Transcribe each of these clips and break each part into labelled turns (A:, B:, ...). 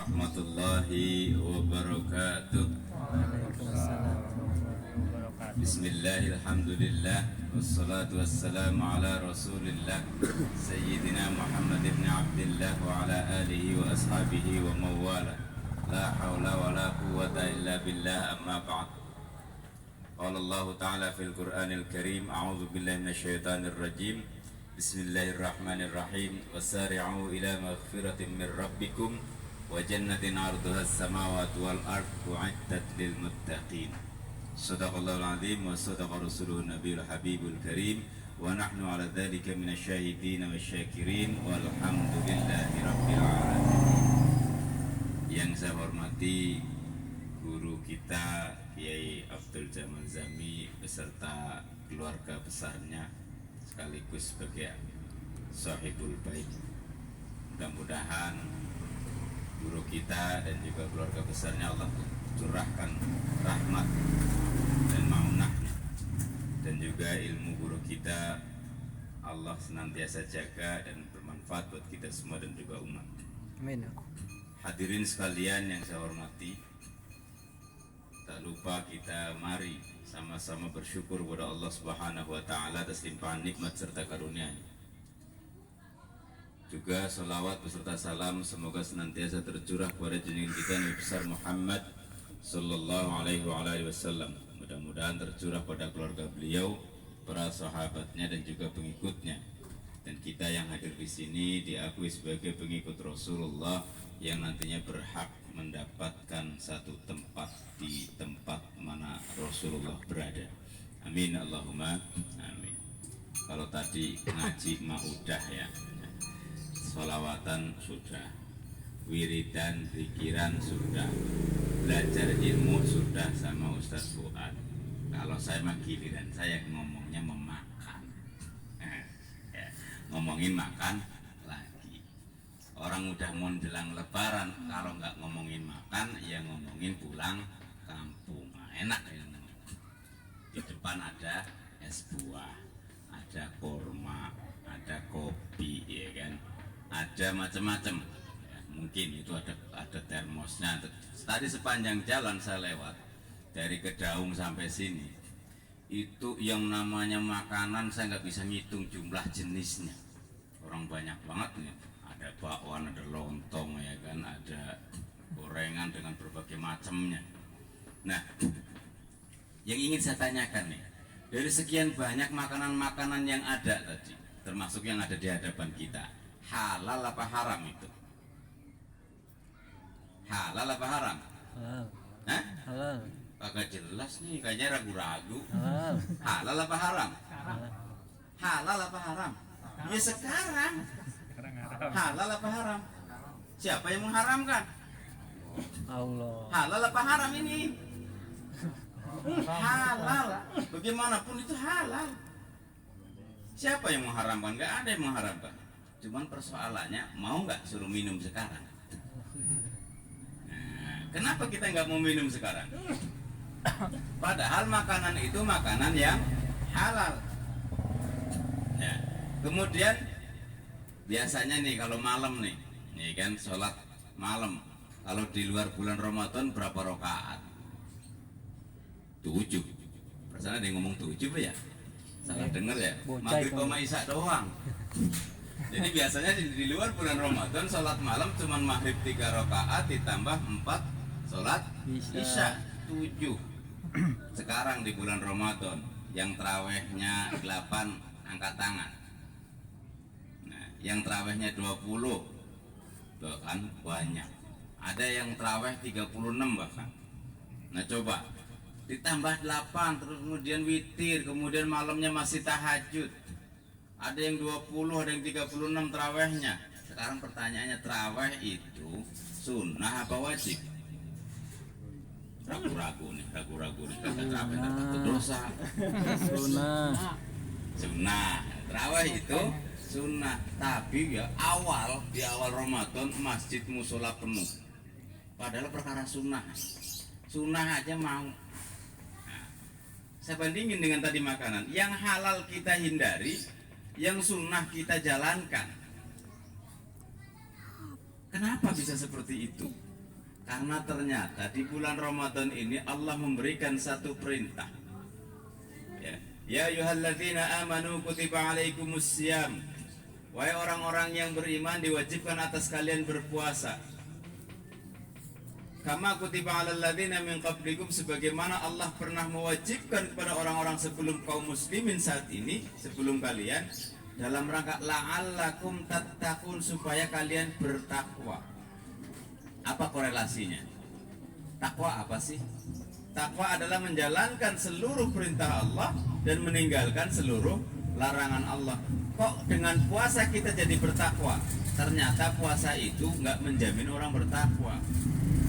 A: warahmatullahi wabarakatuh. Bismillahirrahmanirrahim. Wassalatu wassalamu ala rasulillah Sayyidina Muhammad ibn Abdillah wa ala alihi wa ashabihi wa mawala. La hawla wa la quwwata illa billah, amma ba'd. Qala Allah ta'ala fil Qur'anil Karim, a'udzu billahi minasyaitonir rajim. Bismillahirrahmanirrahim. Wasari'u ila maghfiratin min rabbikum wa jannatin 'arduha as-samawati wal ardu 'iddat lil muttaqin. Shadaqallahul 'azim wa shadaqa rasuluhu nabiyul habibul karim wa nahnu 'ala dzalika minasyahidin wasyakirin walhamdulillahi rabbil alamin. Yang saya hormati guru kita Kiai Abdul Jamal Zami beserta keluarga besarnya sekaligus sebagai sahibul bait. Mudah-mudahan guru kita dan juga keluarga besarnya Allah curahkan rahmat dan maunahnya, dan juga ilmu guru kita Allah senantiasa jaga dan bermanfaat buat kita semua dan juga umat.
B: Amin.
A: Hadirin sekalian yang saya hormati, tak lupa kita mari sama-sama bersyukur kepada Allah Subhanahu wa taala atas limpahan nikmat serta karunia-Nya. Juga salawat beserta salam semoga senantiasa tercurah kepada junjungan kita Nabi besar Muhammad sallallahu alaihi wasallam. Mudah-mudahan tercurah pada keluarga beliau, para sahabatnya dan juga pengikutnya. Dan kita yang hadir di sini diakui sebagai pengikut Rasulullah yang nantinya berhak mendapatkan satu tempat di tempat mana Rasulullah berada. Amin Allahumma amin. Kalau tadi ngaji mah udah ya, sholawatan sudah, wiridan, zikiran sudah, belajar ilmu sudah sama Ustaz Fuad. Kalau saya mah giliran saya ngomongnya memakan, ya, ngomongin makan lagi. Orang udah mau menjelang lebaran, kalau nggak ngomongin makan ya ngomongin pulang kampung. Nah, enak ya. Di depan ada es buah, ada kurma, ada kopi, ya kan, ada macam-macam. Ya, mungkin itu ada termosnya. Tadi sepanjang jalan saya lewat dari Kedaung sampai sini, itu yang namanya makanan saya nggak bisa ngitung jumlah jenisnya. Orang banyak banget nih. Ada bakwan, ada lontong, ya kan, ada gorengan dengan berbagai macamnya. Nah, yang ingin saya tanyakan nih, dari sekian banyak makanan-makanan yang ada tadi, termasuk yang ada di hadapan kita, halal apa haram itu? Halal apa haram?
B: Halal.
A: Hah?
B: Halal.
A: Agak jelas nih, kayaknya ragu-ragu.
B: Halal.
A: Halal apa haram? Halal apa haram? Ya sekarang. Halal apa haram? Siapa yang mengharamkan?
B: Allah.
A: Halal apa haram ini? Halal. Bagaimanapun itu halal. Siapa yang mengharamkan? Gak ada yang mengharamkan. Cuman persoalannya mau nggak suruh minum sekarang? Nah, kenapa kita nggak mau minum sekarang? Padahal makanan itu makanan yang halal. Ya. Kemudian biasanya nih kalau malam nih kan sholat malam. Kalau di luar bulan Ramadan berapa rakaat? 7. Perasaan ada yang ngomong 7 ya? Salah dengar ya? Maghrib sama Isya doang. Jadi biasanya di luar bulan Ramadan sholat malam cuma maghrib 3 rakaat ditambah 4 sholat Isya 7. Sekarang di bulan Ramadan yang tarawehnya 8 angkat tangan. Nah, yang tarawehnya 20 bahkan banyak. Ada yang taraweh 36 bahkan. Nah coba ditambah 8 terus kemudian witir, kemudian malamnya masih tahajud. Ada yang 20, ada yang 36 tarawehnya. Sekarang pertanyaannya, taraweh itu sunnah apa wajib? Ragu-ragu nih. Kata taraweh takut dosa. Sunnah. Taraweh itu sunnah. Tapi ya di awal Ramadan masjid musola penuh. Padahal perkara sunnah aja mau. Nah, saya bandingin dengan tadi makanan. Yang halal kita hindari, yang sunnah kita jalankan. Kenapa bisa seperti itu? Karena ternyata di bulan Ramadan ini Allah memberikan satu perintah. Ya ayyuhalladzina amanu kutiba alaikumussyam. Wahai orang-orang yang beriman, diwajibkan atas kalian berpuasa. Kama kutiba alal ladzina min qablikum, sebagaimana Allah pernah mewajibkan kepada orang-orang sebelum kaum muslimin saat ini, sebelum kalian, dalam rangka la'allakum tattaqun, supaya kalian bertakwa. Apa korelasinya? Takwa apa sih? Takwa adalah menjalankan seluruh perintah Allah dan meninggalkan seluruh larangan Allah. Kok dengan puasa kita jadi bertakwa? Ternyata puasa itu nggak menjamin orang bertakwa.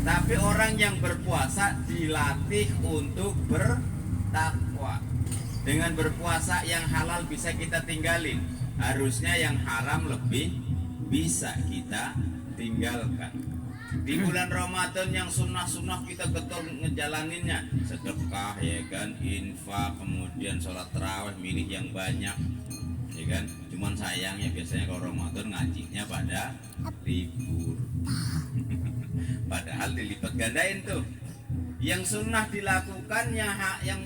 A: Tapi orang yang berpuasa dilatih untuk bertakwa. Dengan berpuasa yang halal bisa kita tinggalin. Harusnya yang haram lebih bisa kita tinggalkan. Di bulan Ramadan yang sunnah-sunnah kita getol ngejalaninnya, sedekah ya kan, infak, kemudian sholat tarawih, milih yang banyak ya kan. Cuman sayangnya biasanya kalau Ramadan ngajinya pada libur. Padahal dilipat gandain tuh. Yang sunnah dilakukan, yang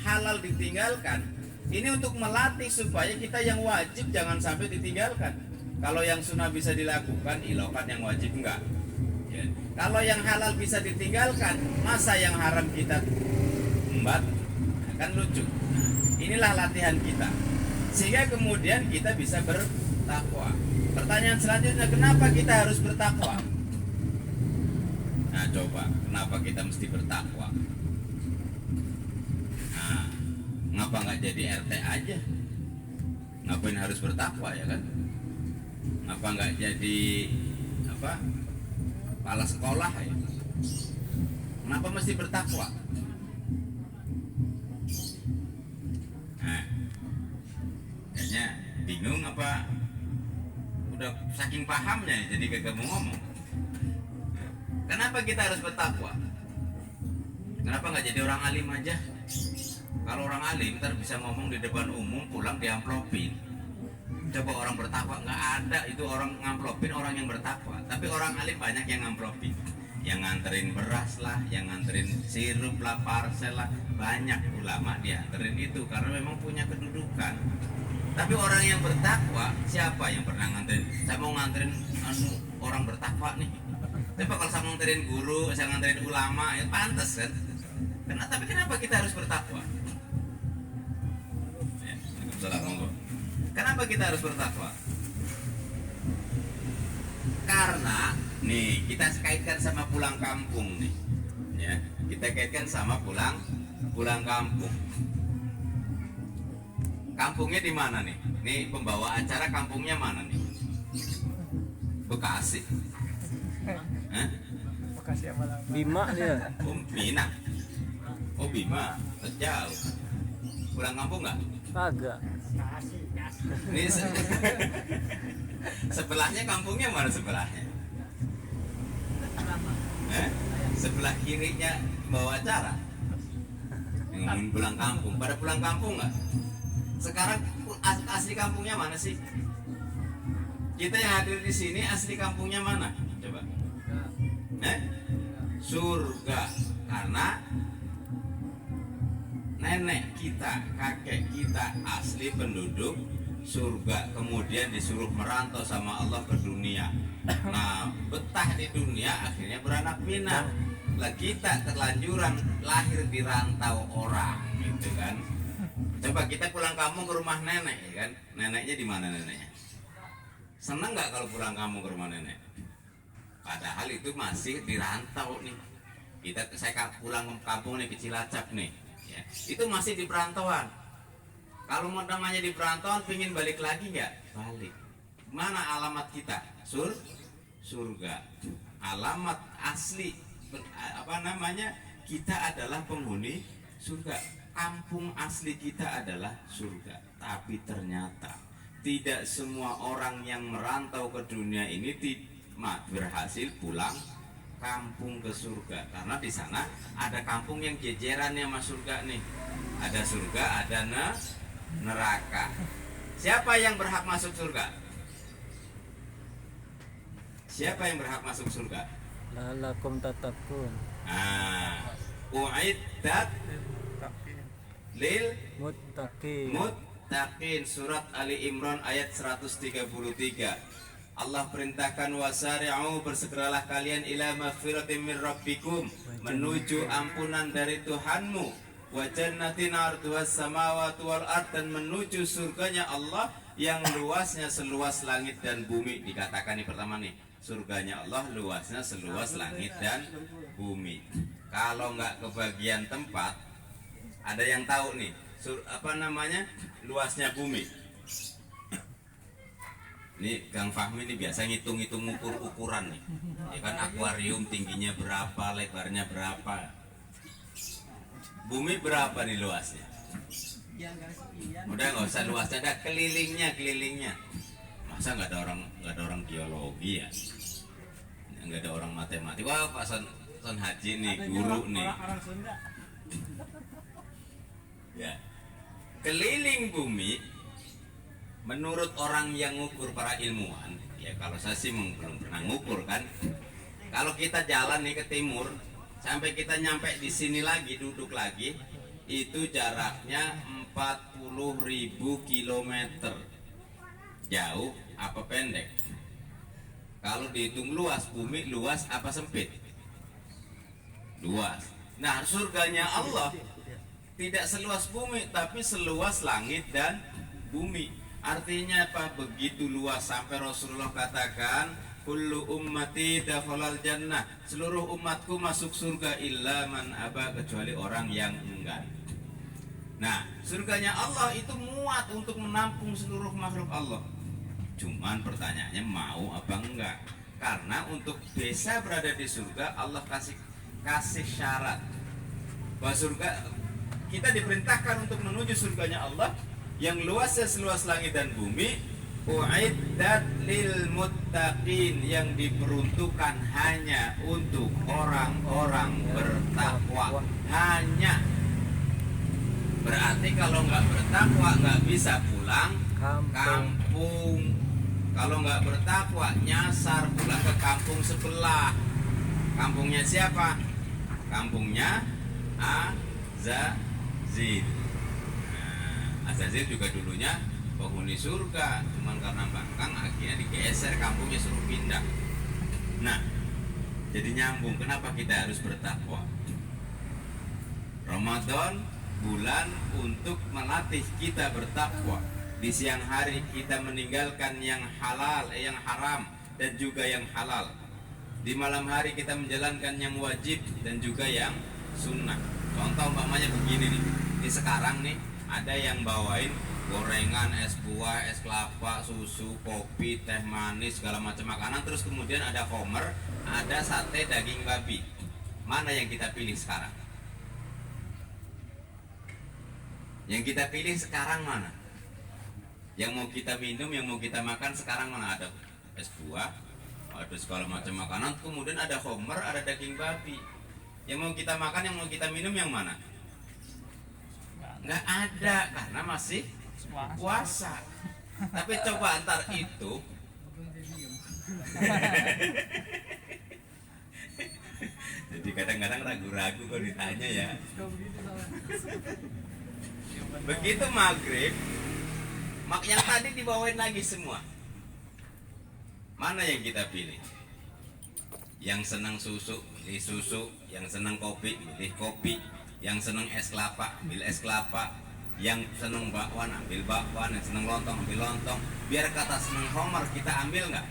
A: halal ditinggalkan. Ini untuk melatih supaya kita yang wajib jangan sampai ditinggalkan. Kalau yang sunnah bisa dilakukan, ilaukan yang wajib enggak. Kalau yang halal bisa ditinggalkan, masa yang haram kita embat? Kan lucu. Inilah latihan kita, sehingga kemudian kita bisa bertakwa. Pertanyaan selanjutnya, kenapa kita harus bertakwa? Nah coba, kenapa kita mesti bertakwa? Nah, ngapa nggak jadi RT aja? Ngapain harus bertakwa ya kan? Ngapa nggak jadi apa? Kepala sekolah ya. Kenapa mesti bertakwa? Nah, kayaknya bingung apa udah saking pahamnya jadi kagak mau ngomong. Kenapa kita harus bertakwa? Kenapa nggak jadi orang alim aja? Kalau orang alim ntar bisa ngomong di depan umum, pulang diamplopin. Coba orang bertakwa, nggak ada itu orang ngamplopin orang yang bertakwa. Tapi orang alim banyak yang ngamplopin, yang nganterin beras lah, yang nganterin sirup lah, parsel lah. Banyak ulama dianterin itu karena memang punya kedudukan. Tapi orang yang bertakwa, siapa yang pernah nganterin? Saya mau nganterin orang bertakwa nih. Tapi kalau saya nganterin guru, saya nganterin ulama, ya pantas kan? Tapi kenapa kita harus bertakwa? Ya, salah monggo. Kenapa kita harus bertakwa? Karena nih kita kaitkan sama pulang kampung nih, ya kita kaitkan sama pulang kampung. Kampungnya di mana nih? Nih pembawa acara kampungnya mana nih? Bekasi. Hah?
B: Bekasi apa lagi? Bima dia.
A: Oh Bima. Oh Bima, jauh. Pulang kampung nggak?
B: Kagak.
A: Ini sebelahnya kampungnya mana sebelahnya? Sebelah kirinya bawa acara. Ngomongin pulang kampung. Pada pulang kampung nggak? Sekarang asli kampungnya mana sih? Kita yang hadir di sini asli kampungnya mana? Coba. Surga. Karena nenek kita, kakek kita asli penduduk surga, kemudian disuruh merantau sama Allah ke dunia. Nah, betah di dunia akhirnya beranak pinak. Lah kita terlanjuran lahir di rantau orang, gitu kan. Coba kita pulang kampung ke rumah nenek, ya kan? Neneknya di mana neneknya? Senang nggak kalau pulang kampung ke rumah nenek? Padahal itu masih di rantau nih. Saya pulang ke kampung nih ke Cilacap nih. Ya, itu masih di perantauan. Kalau mau namanya di perantauan, pingin balik lagi nggak? Balik. Mana alamat kita? Surga. Alamat asli kita adalah penghuni surga. Kampung asli kita adalah surga. Tapi ternyata tidak semua orang yang merantau ke dunia ini berhasil pulang kampung ke surga, karena di sana ada kampung yang jejerannya sama surga nih. Ada surga, ada neraka. Siapa yang berhak masuk surga? Siapa yang berhak masuk surga?
B: lalakum tatakun
A: Uiddat lil
B: muttaqin.
A: muttaqin. Surat Ali Imran ayat 133. Allah perintahkan wasari'u, bersegeralah kalian ila maghfiratin min rabbikum, menuju ampunan dari Tuhanmu, wa jannatin 'arduhas samawati wal ard, dan menuju surganya Allah yang luasnya seluas langit dan bumi. Dikatakan nih pertama nih, surganya Allah luasnya seluas langit dan bumi. Kalau nggak kebagian tempat, ada yang tahu nih luasnya bumi? Ini Kang Fahmi ini biasa ngitung-ngitung ukuran nih. Ya kan, akuarium tingginya berapa, lebarnya berapa. Bumi berapa nih luasnya? Udah nggak usah luasnya, ada kelilingnya. Masa nggak ada orang geologi ya? Nggak ada orang matematik. Wah, Pak Son Haji nih, guru nih. Ya, keliling bumi menurut orang yang ngukur, para ilmuwan, ya kalau saya sih belum pernah ngukur kan. Kalau kita jalan nih ke timur sampai kita nyampe di sini lagi, duduk lagi, itu jaraknya 40.000 kilometer. Jauh apa pendek? Kalau dihitung luas, bumi luas apa sempit? Luas. Nah, surganya Allah tidak seluas bumi, tapi seluas langit dan bumi. Artinya apa? Begitu luas sampai Rasulullah katakan, kullu ummati dakhalal jannah, seluruh umatku masuk surga illa man aba, kecuali orang yang enggan. Nah, surganya Allah itu muat untuk menampung seluruh makhluk Allah. Cuman pertanyaannya mau apa enggak? Karena untuk bisa berada di surga, Allah kasih syarat bahwa surga, kita diperintahkan untuk menuju surganya Allah yang luasnya seluas langit dan bumi. Uiddat lil muttaqin, yang diperuntukkan hanya untuk orang-orang bertakwa. Hanya berarti kalau nggak bertakwa nggak bisa pulang kampung. Kalau nggak bertakwa nyasar pulang ke kampung sebelah. Kampungnya siapa? Kampungnya Azazil. Azazil juga dulunya penghuni surga, cuman karena bangkang akhirnya digeser, kampungnya suruh pindah. Nah, jadi nyambung, kenapa kita harus bertakwa? Ramadan bulan untuk melatih kita bertakwa. Di siang hari kita meninggalkan yang halal, yang haram, dan juga yang halal. Di malam hari kita menjalankan yang wajib dan juga yang sunnah. Contoh umpamanya begini nih, di sekarang nih ada yang bawain gorengan, es buah, es kelapa, susu, kopi, teh manis, segala macam makanan. Terus kemudian ada homer, ada sate daging babi. Mana yang kita pilih sekarang? Yang kita pilih sekarang mana? Yang mau kita minum, yang mau kita makan sekarang mana? Ada es buah, ada segala macam makanan. Kemudian ada homer, ada daging babi. Yang mau kita makan, yang mau kita minum yang mana? Nggak ada, karena masih puasa. Tapi coba antar itu jadi kadang-kadang ragu-ragu kalau ditanya ya. Begitu maghrib, yang tadi dibawain lagi semua. Mana yang kita pilih? Yang senang susu, pilih susu. Yang senang kopi, pilih kopi. Yang senang es kelapa, ambil es kelapa. Yang senang bakwan, ambil bakwan. Yang senang lontong, ambil lontong. Biar kata senang homer kita ambil nggak?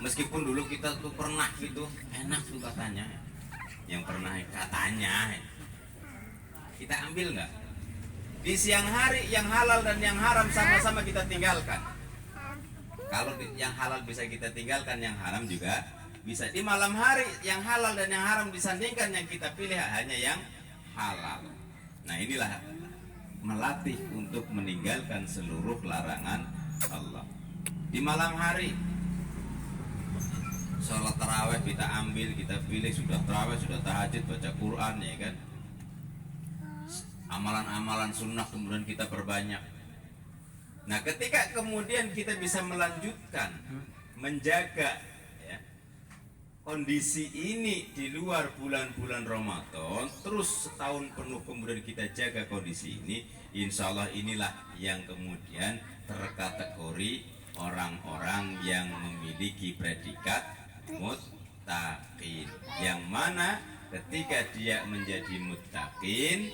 A: Meskipun dulu kita tuh pernah gitu, enak tuh katanya. Yang pernah katanya, kita ambil nggak? Di siang hari yang halal dan yang haram sama-sama kita tinggalkan. Kalau yang halal bisa kita tinggalkan, yang haram juga bisa. Di malam hari yang halal dan yang haram disandingkan, yang kita pilih hanya yang halal. Nah, inilah melatih untuk meninggalkan seluruh larangan Allah. Di malam hari sholat taraweh kita ambil, kita pilih, sudah taraweh, sudah tahajud, baca Quran, ya kan. Amalan-amalan sunnah kemudian kita perbanyak. Nah, ketika kemudian kita bisa melanjutkan menjaga ya, kondisi ini di luar bulan-bulan Ramadan, terus setahun penuh kemudian kita jaga kondisi ini, insya Allah inilah yang kemudian terkategori orang-orang yang memiliki predikat muttaqin, yang mana ketika dia menjadi muttaqin,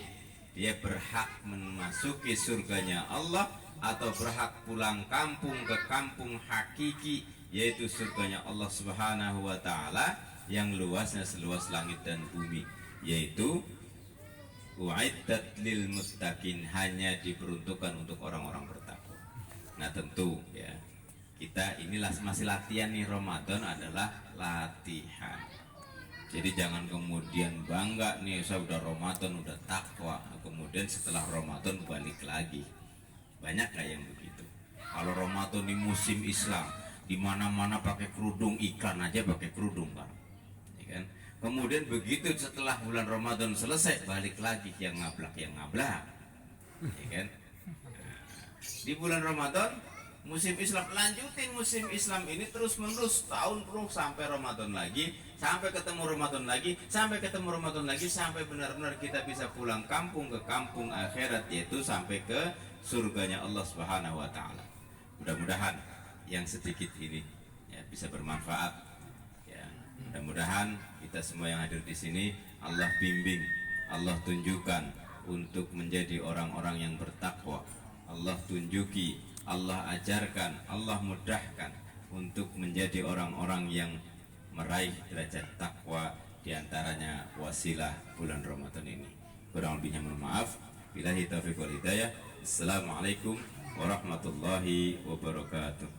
A: dia berhak memasuki surganya Allah atau berhak pulang kampung ke kampung hakiki, yaitu surganya Allah Subhanahu wa taala yang luasnya seluas langit dan bumi, yaitu uiddat lil muttaqin, hanya diperuntukkan untuk orang-orang bertakwa. Nah, tentu ya, kita inilah masih latihan nih, Ramadan adalah latihan. Jadi jangan kemudian bangga nih, saya udah Ramadan, udah takwa, kemudian setelah Ramadan balik lagi. Banyak gak yang begitu? Kalau Ramadan di musim Islam, di mana-mana pakai kerudung, iklan aja pakai kerudung kan, ya kan? Kemudian begitu setelah bulan Ramadan selesai, balik lagi yang ngablak, ya kan? Di bulan Ramadan musim Islam, lanjutin musim Islam ini terus menerus tahun penuh sampai Ramadan lagi, sampai ketemu Ramadan lagi, sampai ketemu Ramadan lagi, sampai benar-benar kita bisa pulang kampung ke kampung akhirat, yaitu sampai ke surganya Allah Subhanahu wa taala. Mudah-mudahan yang sedikit ini ya bisa bermanfaat. Ya, mudah-mudahan kita semua yang hadir di sini Allah bimbing, Allah tunjukkan untuk menjadi orang-orang yang bertakwa. Allah tunjuki, Allah ajarkan, Allah mudahkan untuk menjadi orang-orang yang meraih derajat takwa, diantaranya wasilah bulan Ramadan ini. Kurang lebihnya mohon maaf. Billahi taufiq wal hidayah. Assalamualaikum warahmatullahi wabarakatuh.